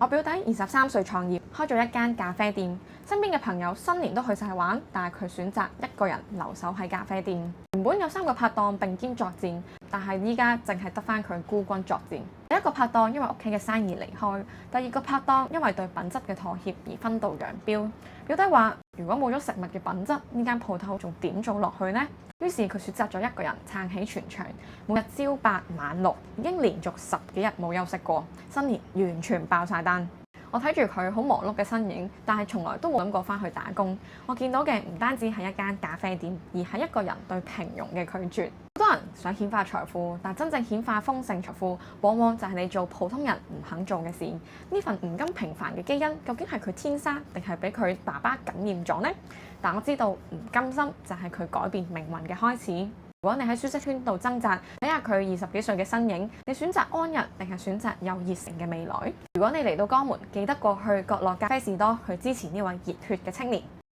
我表弟23歲創業，開咗一間咖啡店。身邊嘅朋友新年都去晒玩，但係佢選擇一個人留守喺咖啡店。原本有3個拍檔並肩作戰，但係依家淨係得返佢孤軍作戰。第一個拍檔因為屋企嘅生意離開，第二個拍檔因為對品質嘅妥協而分道揚鑣。表弟話：如果冇咗食物嘅品質，呢間鋪頭仲點做落去呢？於是佢選擇咗一個人撐起全場，每日朝8晚6，已經連續10幾日冇休息過。新年完全爆晒單。我睇住佢好忙碌嘅身影，但係從來都冇諗過返去打工。我見到嘅唔單止係一間咖啡店，而係一個人對平庸嘅拒絕。好多人想顯化財富，但真正顯化豐盛財富，往往就係你做普通人唔肯做嘅事。呢份唔甘平凡嘅基因，究竟係佢天生定係俾佢爸爸感染咗呢？但我知道唔甘心就係佢改變命運嘅開始。如果你喺舒適圈度掙扎，睇下佢20幾歲嘅身影，你選擇安逸定係選擇有熱誠嘅未來？如果你嚟到江門，記得過去角落咖啡士多去支持呢位熱血嘅青年。